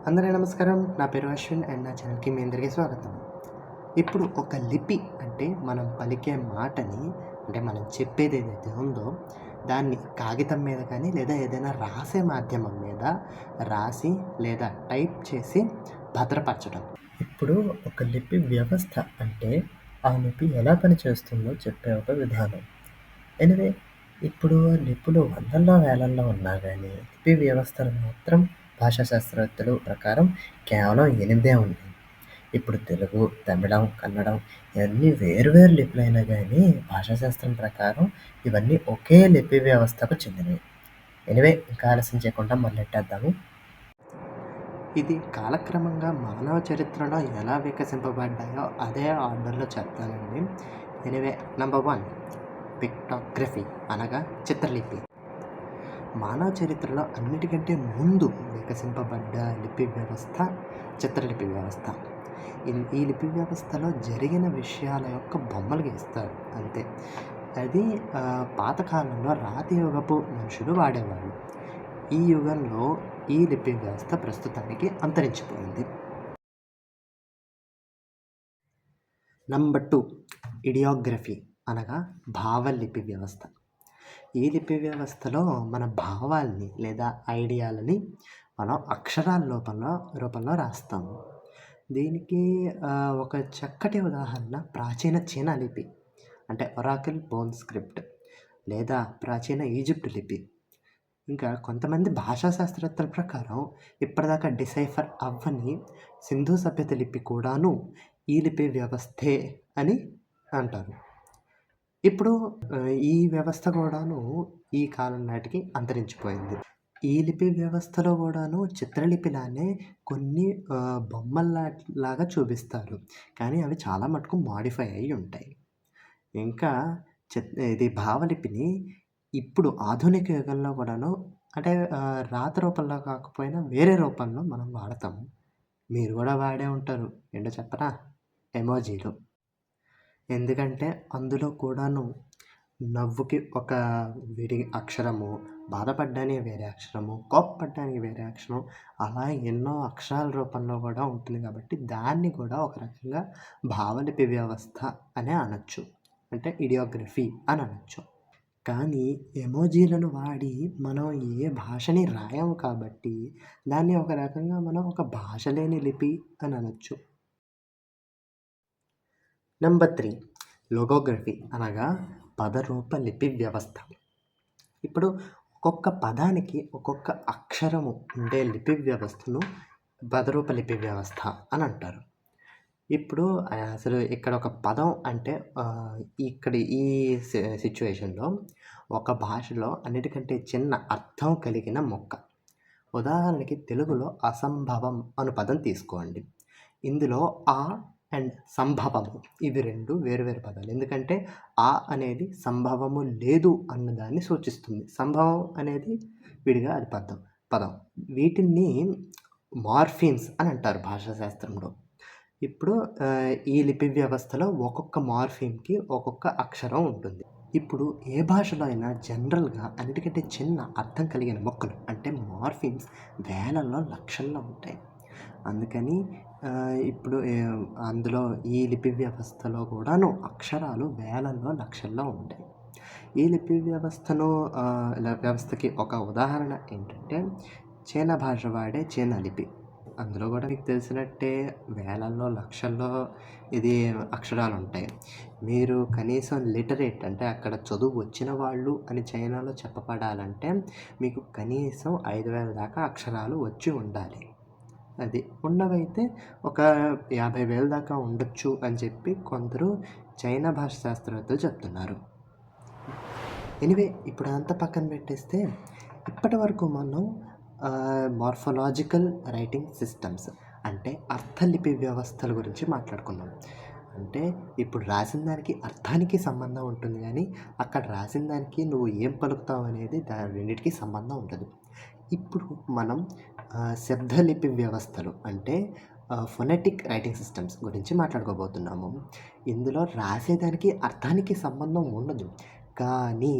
అందరికీ నమస్కారం. నా పేరు అశ్విన్ అండ్ నా ఛానల్‌కి మీ అందరికీ స్వాగతం. ఇప్పుడు ఒక లిపి అంటే మనం పలికే మాటని అంటే మనం చెప్పేదేదైతే ఉందో దాన్ని కాగితం మీద కానీ లేదా ఏదైనా రాసే మాధ్యమం మీద రాసి లేదా టైప్ చేసి భద్రపరచడం. ఇప్పుడు ఒక లిపి వ్యవస్థ అంటే ఆ లిపి ఎలా పనిచేస్తుందో చెప్పే ఒక విధానం. ఎనివే ఇప్పుడు లిపులు వందల్లో, వేలల్లో ఉన్నా గానీ లిపి వ్యవస్థలు మాత్రం భాషా శాస్త్రవేత్తలు ప్రకారం కేవలం 8 ఉన్నాయి. ఇప్పుడు తెలుగు, తమిళం, కన్నడం ఇవన్నీ వేరు వేరు లిపులైనా గానీ భాషాశాస్త్రం ప్రకారం ఇవన్నీ ఒకే లిపి వ్యవస్థకు చెందినవి. ఎనివే ఇంకా ఆలస్యం చేయకుండా మొదలెట్టేద్దాము. ఇది కాలక్రమంగా మానవ చరిత్రలో ఎలా వికసింపబడ్డాయో అదే ఆర్డర్‌లో చెప్తానండి. ఎనివే నంబర్ 1 పిక్టోగ్రఫీ అనగా చిత్రలిపి. మానవ చరిత్రలో అన్నిటికంటే ముందు వికసింపబడ్డ లిపి వ్యవస్థ చిత్రలిపి వ్యవస్థ. ఈ లిపి వ్యవస్థలో జరిగిన విషయాల యొక్క బొమ్మలు గీస్తారు అంతే. అది పాతకాలంలో రాతి యుగపు మనుషులు వాడేవాళ్ళు. ఈ యుగంలో ఈ లిపి వ్యవస్థ ప్రస్తుతానికి అంతరించిపోయింది. నంబర్ 2 ఇడియోగ్రఫీ అనగా భావలిపి వ్యవస్థ. ఈ లిపి వ్యవస్థలో మన భావాల్ని లేదా ఐడియాలని మనం అక్షరాల రూపంలో రాస్తాము. దీనికి ఒక చక్కటి ఉదాహరణ ప్రాచీన చీనా లిపి అంటే ఒరాకిల్ బోన్ స్క్రిప్ట్ లేదా ప్రాచీన ఈజిప్ట్ లిపి. ఇంకా కొంతమంది భాషా శాస్త్రవేత్తల ప్రకారం ఇప్పటిదాకా డిసైఫర్ అవ్వని సింధు సభ్యత లిపి కూడాను ఈ లిపి వ్యవస్థే అని అంటారు. ఇప్పుడు ఈ వ్యవస్థ కూడాను ఈ కాలం నాటికి అంతరించిపోయింది. ఈ లిపి వ్యవస్థలో కూడాను చిత్రలిపిలానే కొన్ని బొమ్మల్లాగా చూపిస్తారు. కానీ అవి చాలా మటుకు మోడిఫై అయ్యి ఉంటాయి. ఇంకా ఇది భావలిపిని ఇప్పుడు ఆధునిక యుగంలో కూడాను అంటే రాత రూపంలో కాకపోయినా వేరే రూపంలో మనం వాడతాము. మీరు కూడా వాడే ఉంటారు. ఏంటో చెప్పనా? ఎమోజీలు. ఎందుకంటే అందులో కూడాను నవ్వుకి ఒక విడి అక్షరము, బాధపడ్డానికి వేరే అక్షరము, కోప్పడ్డానికి వేరే అక్షరం అలా ఎన్నో అక్షరాల రూపంలో కూడా ఉంటుంది కాబట్టి దాన్ని కూడా ఒక రకంగా భావలిపి వ్యవస్థ అనే అనొచ్చు. అంటే ఇడియోగ్రఫీ అని అనొచ్చు. కానీ ఎమోజీలను వాడి మనం ఏ భాషని రాయము కాబట్టి దాన్ని ఒక రకంగా మనం ఒక భాష లేని లిపి అని అనొచ్చు. నంబర్ 3 లోగోగ్రఫీ అనగా పదరూప లిపి వ్యవస్థ. ఇప్పుడు ఒక్కొక్క పదానికి ఒక్కొక్క అక్షరము ఉండే లిపి వ్యవస్థను పదరూప లిపి వ్యవస్థ అని అంటారు. ఇప్పుడు అసలు ఇక్కడ ఒక పదం అంటే ఇక్కడ ఈ సిచ్యువేషన్‌లో ఒక భాషలో అన్నిటికంటే చిన్న అర్థం కలిగిన మొక్క. ఉదాహరణకి తెలుగులో అసంభవం అను పదం తీసుకోండి. ఇందులో ఆ అండ్ సంభవము ఇవి 2 వేరు వేరు పదాలు. ఎందుకంటే ఆ అనేది సంభవము లేదు అన్నదాన్ని సూచిస్తుంది. సంభవం అనేది విడిగా అది పదం. వీటిని మార్ఫిమ్స్ అని అంటారు భాషా శాస్త్రంలో. ఇప్పుడు ఈ లిపి వ్యవస్థలో ఒక్కొక్క మార్ఫిమ్‌కి ఒక్కొక్క అక్షరం ఉంటుంది. ఇప్పుడు ఏ భాషలో అయినా జనరల్‌గా అన్నిటికంటే చిన్న అర్థం కలిగిన మొక్కలు అంటే మార్ఫిమ్స్ వేలల్లో, లక్షల్లో ఉంటాయి. అందుకని ఇప్పుడు అందులో ఈ లిపి వ్యవస్థలో కూడాను అక్షరాలు వేలల్లో, లక్షల్లో ఉంటాయి. ఈ లిపి వ్యవస్థకి ఒక ఉదాహరణ ఏంటంటే చైనా భాష వాడే చైనా లిపి. అందులో కూడా మీకు తెలిసినట్టే వేలల్లో, లక్షల్లో ఇది అక్షరాలుంటాయి. మీరు కనీసం లిటరేట్ అంటే అక్కడ చదువు వచ్చిన వాళ్ళు అని చైనాలో చెప్పబడాలంటే మీకు కనీసం 5,000 దాకా అక్షరాలు వచ్చి ఉండాలి. అది ఉన్నవైతే ఒక 50,000 దాకా ఉండొచ్చు అని చెప్పి కొందరు చైనా భాష శాస్త్రవేత్తలు చెప్తున్నారు. ఎనివే ఇప్పుడు అదంతా పక్కన పెట్టేస్తే ఇప్పటివరకు మనం మార్ఫలాజికల్ రైటింగ్ సిస్టమ్స్ అంటే అర్థలిపి వ్యవస్థల గురించి మాట్లాడుకున్నాం. అంటే ఇప్పుడు రాసిన దానికి అర్థానికి సంబంధం ఉంటుంది కానీ అక్కడ రాసిన దానికి నువ్వు ఏం పలుకుతావు అనేది రెండిటికి సంబంధం ఉండదు. ఇప్పుడు మనం శబ్దలిపి వ్యవస్థలు అంటే ఫొనెటిక్ రైటింగ్ సిస్టమ్స్ గురించి మాట్లాడుకోబోతున్నాము. ఇందులో రాసేదానికి అర్థానికి సంబంధం ఉండదు. కానీ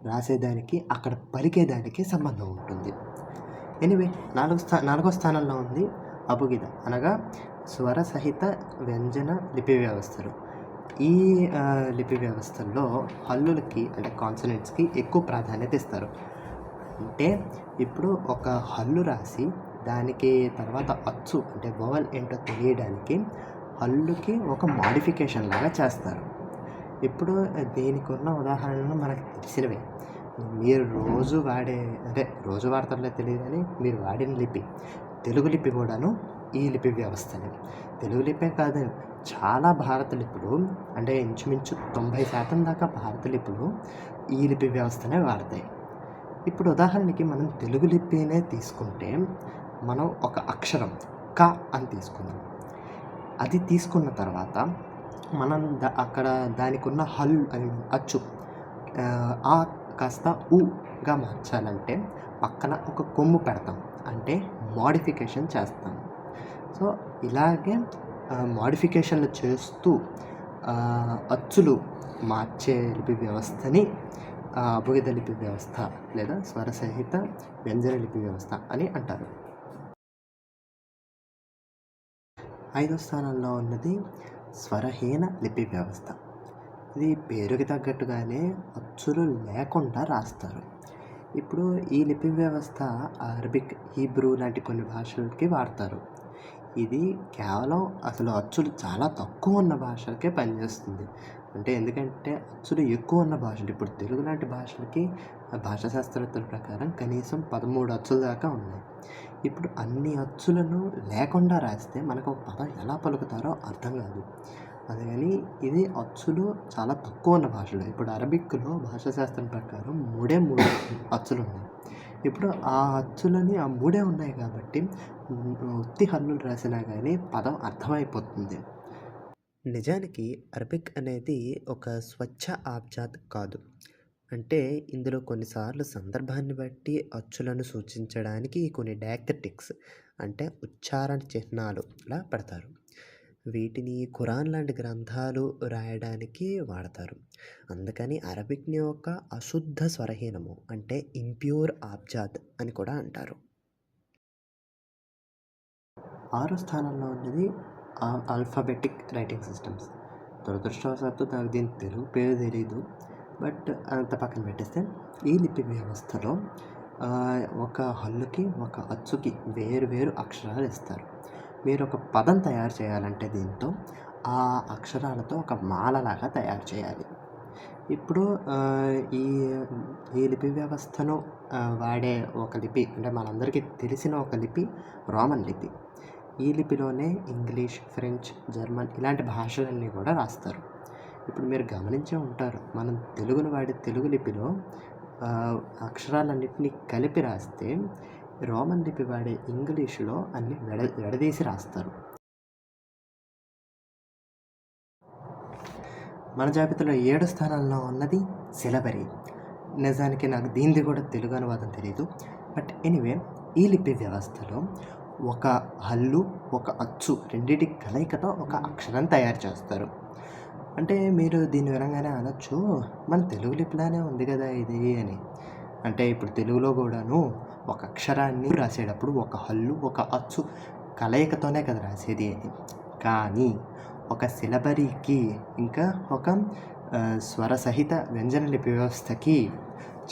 రాసేదానికి అక్కడ పలికేదానికి సంబంధం ఉంటుంది. ఎనీవే నాలుగో స్థానంలో ఉంది అబుగిద అనగా స్వరసహిత వ్యంజన లిపి వ్యవస్థలు. ఈ లిపి వ్యవస్థల్లో హల్లులకి అంటే కాన్సనెంట్స్కి ఎక్కువ ప్రాధాన్యత ఇస్తారు. అంటే ఇప్పుడు ఒక హల్లు రాసి దానికి తర్వాత అచ్చు అంటే వవల్ ఏంటో తెలియడానికి హల్లుకి ఒక మాడిఫికేషన్ లాగా చేస్తారు. ఇప్పుడు దీనికి ఉన్న ఉదాహరణలు మనకు తెలిసినవే. మీరు రోజు వాడతారో తెలియదు కానీ మీరు వాడిన లిపి తెలుగు లిపి కూడాను ఈ లిపి వ్యవస్థనే. తెలుగు లిపే కాదు, చాలా భారత లిపులు అంటే ఇంచుమించు 90% దాకా భారత లిపులు ఈ లిపి వ్యవస్థనే వాడతాయి. ఇప్పుడు ఉదాహరణకి మనం తెలుగు లిపినే తీసుకుంటే మనం ఒక అక్షరం క అని తీసుకున్నాం. అది తీసుకున్న తర్వాత మనం అక్కడ దానికి ఉన్న అచ్చు ఆ కాస్త ఉగా మార్చాలంటే పక్కన ఒక కొమ్ము పెడతాం, అంటే మోడిఫికేషన్ చేస్తాం. సో ఇలాగే మోడిఫికేషన్లు చేస్తూ అచ్చులు మార్చే లిపి వ్యవస్థని అబుగిద లిపి వ్యవస్థ లేదా స్వరసహిత వ్యంజన లిపి వ్యవస్థ అని అంటారు. 5వ స్థానంలో ఉన్నది స్వరహీన లిపి వ్యవస్థ. ఇది పేరుకి తగ్గట్టుగానే అచ్చులు లేకుండా రాస్తారు. ఇప్పుడు ఈ లిపి వ్యవస్థ అరబిక్, హీబ్రూ లాంటి కొన్ని భాషలకి వాడతారు. ఇది కేవలం అసలు అచ్చులు చాలా తక్కువ ఉన్న భాషలకే పనిచేస్తుంది. అంటే ఎందుకంటే అచ్చులు ఎక్కువ ఉన్న భాషలు, ఇప్పుడు తెలుగు లాంటి భాషలకి భాషా శాస్త్రవేత్తల ప్రకారం కనీసం 13 అచ్చుల దాకా ఉన్నాయి. ఇప్పుడు అన్ని అచ్చులను లేకుండా రాస్తే మనకు ఒక పదం ఎలా పలుకుతారో అర్థం కాదు. అందుకని ఇది అచ్చులు చాలా తక్కువ ఉన్న భాషలు. ఇప్పుడు అరబిక్లో భాషా శాస్త్రం ప్రకారం 3 అచ్చులు ఉన్నాయి. ఇప్పుడు ఆ అచ్చులని ఆ 3 ఉన్నాయి కాబట్టి ఉత్తి హల్లులు రాసినా కానీ పదం అర్థమైపోతుంది. నిజానికి అరబిక్ అనేది ఒక స్వచ్ఛ ఆబ్జాద్ కాదు. అంటే ఇందులో కొన్నిసార్లు సందర్భాన్ని బట్టి అచ్చులను సూచించడానికి కొన్ని డయాక్రిటిక్స్ అంటే ఉచ్చారణ చిహ్నాలులా పెడతారు. వీటిని ఖురాన్ లాంటి గ్రంథాలు రాయడానికి వాడతారు. అందుకని అరబిక్ని ఒక అశుద్ధ స్వరహీనము అంటే ఇంప్యూర్ ఆబ్జాద్ అని కూడా అంటారు. 6వ స్థానంలో ఉన్నది ఆల్ఫాబెటిక్ రైటింగ్ సిస్టమ్స్. దురదృష్టవశాత్తు నాకు దీని తెలుగు పేరు తెలీదు, బట్ అంత పక్కన పెట్టేస్తే ఈ లిపి వ్యవస్థలో ఒక హల్లుకి ఒక అచ్చుకి వేరు అక్షరాలు ఇస్తారు. మీరు ఒక పదం తయారు చేయాలంటే దీంతో ఆ అక్షరాలతో ఒక మాలలాగా తయారు చేయాలి. ఇప్పుడు ఈ లిపి వ్యవస్థను వాడే ఒక లిపి అంటే మనందరికీ తెలిసిన ఒక లిపి రోమన్ లిపి. ఈ లిపిలోనే ఇంగ్లీష్, ఫ్రెంచ్, జర్మన్ ఇలాంటి భాషలన్నీ కూడా రాస్తారు. ఇప్పుడు మీరు గమనించే ఉంటారు, మనం తెలుగును వాడే తెలుగు లిపిలో అక్షరాలన్నింటినీ కలిపి రాస్తే రోమన్ లిపి వాడే ఇంగ్లీషులో అన్ని విడదీసి రాస్తారు. మన జాబితాలో 7వ స్థానంలో ఉన్నది సిలబరీ. నిజానికి నాకు దీనిది కూడా తెలుగు అనువాదం తెలియదు, బట్ ఎనీవే ఈ లిపి వ్యవస్థలో ఒక హల్లు ఒక అచ్చు రెండింటి కలయికతో ఒక అక్షరం తయారు చేస్తారు. అంటే మీరు దీన్ని వినంగానే అనొచ్చు, మన తెలుగు లిపిలానే ఉంది కదా ఇది అని. అంటే ఇప్పుడు తెలుగులో కూడాను ఒక అక్షరాన్ని రాసేటప్పుడు ఒక హల్లు ఒక అచ్చు కలయికతోనే కదా రాసేది అని. కానీ ఒక సిలబరీకి ఇంకా ఒక స్వరసహిత వ్యంజన లిపి వ్యవస్థకి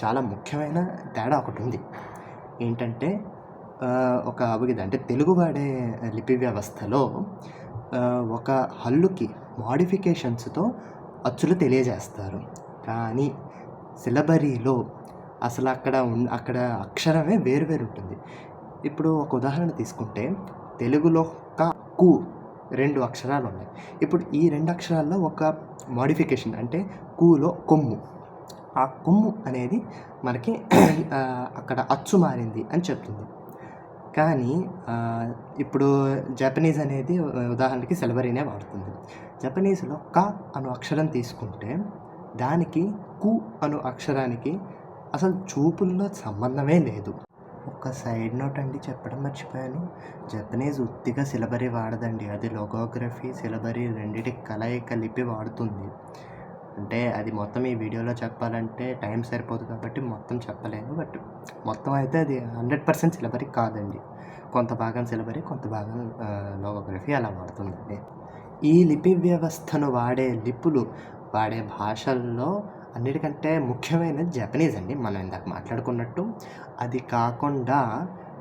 చాలా ముఖ్యమైన తేడా ఒకటి ఉంది. ఏంటంటే ఒక అబుగిద అంటే తెలుగు వాడే లిపి వ్యవస్థలో ఒక హల్లుకి మోడిఫికేషన్స్తో అచ్చులు తెలియజేస్తారు. కానీ సిలబరీలో అసలు అక్కడ అక్షరమే వేరు ఉంటుంది. ఇప్పుడు ఒక ఉదాహరణ తీసుకుంటే తెలుగులో క, కు 2 అక్షరాలు ఉన్నాయి. ఇప్పుడు ఈ 2 అక్షరాల్లో ఒక మోడిఫికేషన్ అంటే కూలో కొమ్ము, ఆ కొమ్ము అనేది మనకి అక్కడ అచ్చు మారింది అని చెప్తుంది. కానీ ఇప్పుడు జపనీస్ అనేది ఉదాహరణకి సిలబరీనే వాడుతుంది. జపనీస్లో క అను అక్షరం తీసుకుంటే దానికి కు అను అక్షరానికి అసలు చూపుల్లో సంబంధమే లేదు. ఒక సైడ్ నోట్ అండి చెప్పడం మర్చిపోయాను, జపనీస్ ఉత్తిగా సిలబరీ వాడదండి, అది లోగోగ్రఫీ సిలబరీ రెండింటి కలయిక లిపి వాడుతుంది. అంటే అది మొత్తం ఈ వీడియోలో చెప్పాలంటే టైం సరిపోదు కాబట్టి మొత్తం చెప్పలేను. బట్ మొత్తం అయితే అది 100% సిలబరీ కాదండి. కొంత భాగం సిలబరీ, కొంత భాగం లోగోగ్రఫీ అలా వాడుతుందండి. ఈ లిపి వ్యవస్థను వాడే భాషల్లో అన్నిటికంటే ముఖ్యమైనది జపనీస్ అండి. మనం ఇందాక మాట్లాడుకున్నట్టు. అది కాకుండా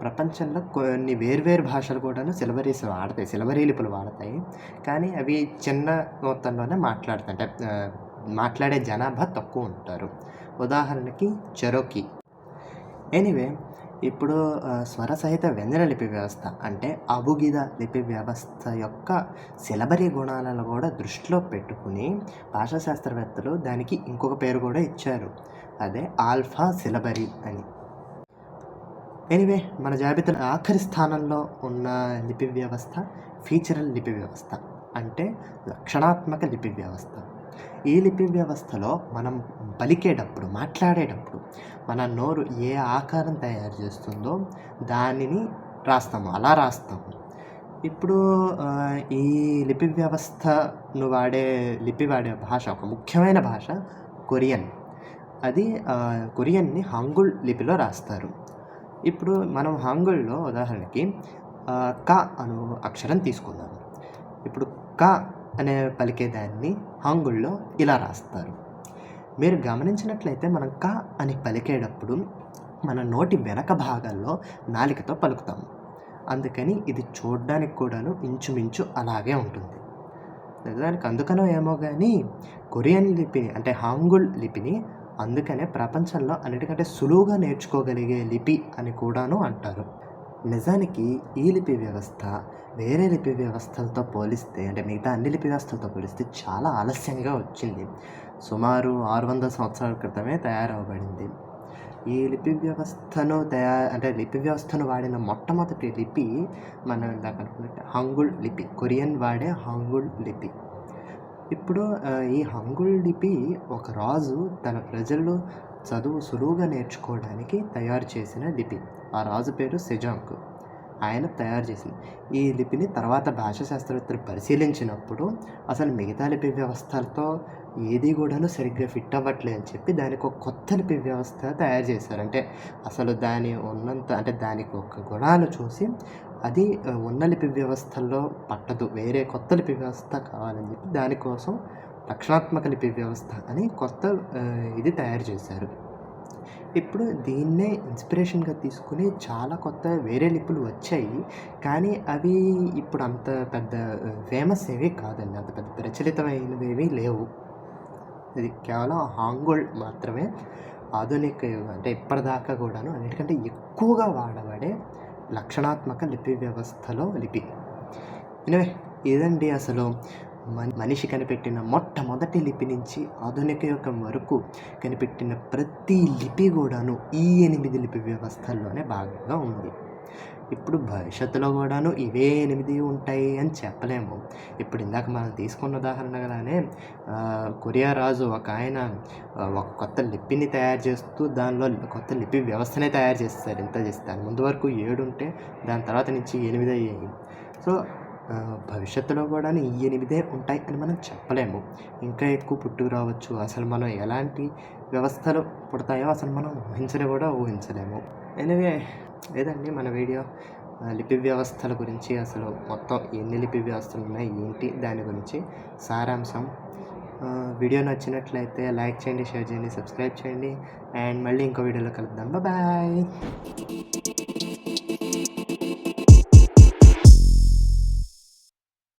ప్రపంచంలో కొన్ని వేర్వేరు భాషలు కూడాను సిలబరీ లిపులు వాడతాయి. కానీ అవి చిన్న మొత్తంలోనే అంటే మాట్లాడే జనాభా తక్కువ ఉంటారు. ఉదాహరణకి చెరోకీ. ఎనీవే ఇప్పుడు స్వర సహిత వ్యంజన లిపి వ్యవస్థ అంటే అబుగిద లిపి వ్యవస్థ యొక్క సిలబరీ గుణాలను కూడా దృష్టిలో పెట్టుకుని భాషా శాస్త్రవేత్తలు దానికి ఇంకొక పేరు కూడా ఇచ్చారు. అదే ఆల్ఫా సిలబరీ అని. ఎనీవే మన జాబితాలో ఆఖరి స్థానంలో ఉన్న లిపి వ్యవస్థ ఫీచరల్ లిపి వ్యవస్థ అంటే లక్షణాత్మక లిపి వ్యవస్థ. ఈ లిపి వ్యవస్థలో మనం మాట్లాడేటప్పుడు మన నోరు ఏ ఆకారం తయారు చేస్తుందో దానిని అలా రాస్తాము. ఇప్పుడు ఈ లిపి వ్యవస్థను వాడే భాష, ఒక ముఖ్యమైన భాష కొరియన్. అది కొరియన్ని హంగుల్ లిపిలో రాస్తారు. ఇప్పుడు మనం హంగుల్లో ఉదాహరణకి క అను అక్షరం తీసుకుందాము. ఇప్పుడు క అనే పలికేదాన్ని హంగుల్లో ఇలా రాస్తారు. మీరు గమనించినట్లయితే మనం క అని పలికేటప్పుడు మన నోటి వెనక భాగాల్లో నాలికతో పలుకుతాము. అందుకని ఇది చూడడానికి కూడాను ఇంచుమించు అలాగే ఉంటుంది. నిజానికి అందుకనో ఏమో కానీ కొరియన్ లిపిని అంటే హాంగుల్ లిపిని అందుకనే ప్రపంచంలో అన్నిటికంటే సులువుగా నేర్చుకోగలిగే లిపి అని కూడాను అంటారు. నిజానికి ఈ లిపి వ్యవస్థ వేరే లిపి వ్యవస్థలతో పోలిస్తే, అంటే మిగతా అన్ని లిపి వ్యవస్థలతో పోలిస్తే చాలా ఆలస్యంగా వచ్చింది. సుమారు 600 సంవత్సరాల క్రితమే తయారవబడింది. ఈ లిపి వ్యవస్థను వాడిన మొట్టమొదటి లిపి మనం ఇందాక అనుకున్నట్టు హంగుల్ లిపి, కొరియన్ వాడే హంగుల్ లిపి. ఇప్పుడు ఈ హంగుల్ లిపి ఒక రాజు తన ప్రజలు చదువు సులువుగా నేర్చుకోవడానికి తయారు చేసిన లిపి. ఆ రాజు పేరు సెజాంగ్. ఆయన తయారు చేసింది ఈ లిపిని తర్వాత భాషా శాస్త్రవేత్తలు పరిశీలించినప్పుడు అసలు మిగతా లిపి వ్యవస్థలతో ఏది కూడాను సరిగ్గా ఫిట్ అవ్వట్లేదు అని చెప్పి దానికి ఒక కొత్త లిపి వ్యవస్థ తయారు చేశారు. అంటే అసలు దానికి ఒక గుణాలు చూసి అది ఉన్న లిపి వ్యవస్థల్లో పట్టదు, వేరే కొత్త లిపి వ్యవస్థ కావాలని చెప్పి దానికోసం రక్షణాత్మక లిపి వ్యవస్థ అని కొత్త ఇది తయారు చేశారు. ఇప్పుడు దీన్నే ఇన్స్పిరేషన్గా తీసుకుని చాలా కొత్త వేరే లిపులు వచ్చాయి. కానీ అవి ఇప్పుడు అంత పెద్ద ఫేమస్ ఏవి కాదండి, అంత పెద్ద ప్రచలితమైనవి ఏమీ లేవు. ఇది కేవలం హాంగుల్ మాత్రమే ఆధునిక అంటే ఇప్పటిదాకా కూడాను అన్నిటికంటే ఎక్కువగా వాడబడే లక్షణాత్మక లిపి వ్యవస్థలో లిపి. ఎనివే ఇదండి అసలు మనిషి కనిపెట్టిన మొట్టమొదటి లిపి నుంచి ఆధునిక యుగం వరకు కనిపెట్టిన ప్రతి లిపి కూడాను ఈ 8 లిపి వ్యవస్థల్లోనే భాగంగా ఉంది. ఇప్పుడు భవిష్యత్తులో కూడాను ఇవే 8 ఉంటాయి అని చెప్పలేము. ఇప్పుడు ఇందాక మనం తీసుకున్న ఉదాహరణగానే కొరియా రాజు ఒక ఆయన ఒక కొత్త లిపిని తయారు చేస్తూ దానిలో కొత్త లిపి వ్యవస్థనే తయారు చేస్తారు. ఎంత చేస్తారు ముందు వరకు 7 ఉంటే దాని తర్వాత నుంచి 8 అయ్యాయి. సో భవిష్యత్తులో కూడా ఈ 8 ఉంటాయి అని మనం చెప్పలేము. ఇంకా ఎక్కువ పుట్టుకు రావచ్చు. అసలు మనం ఎలాంటి వ్యవస్థలు పుడతాయో అసలు మనం ఊహించలేము. ఎనివే లేదండి మన వీడియో లిపి వ్యవస్థల గురించి, అసలు మొత్తం ఎన్ని లిపి వ్యవస్థలు ఉన్నాయి ఏంటి దాని గురించి సారాంశం. వీడియో నచ్చినట్లయితే లైక్ చేయండి, షేర్ చేయండి, సబ్స్క్రైబ్ చేయండి. అండ్ మళ్ళీ ఇంకో వీడియోలో కలుద్దాం. బాయ్.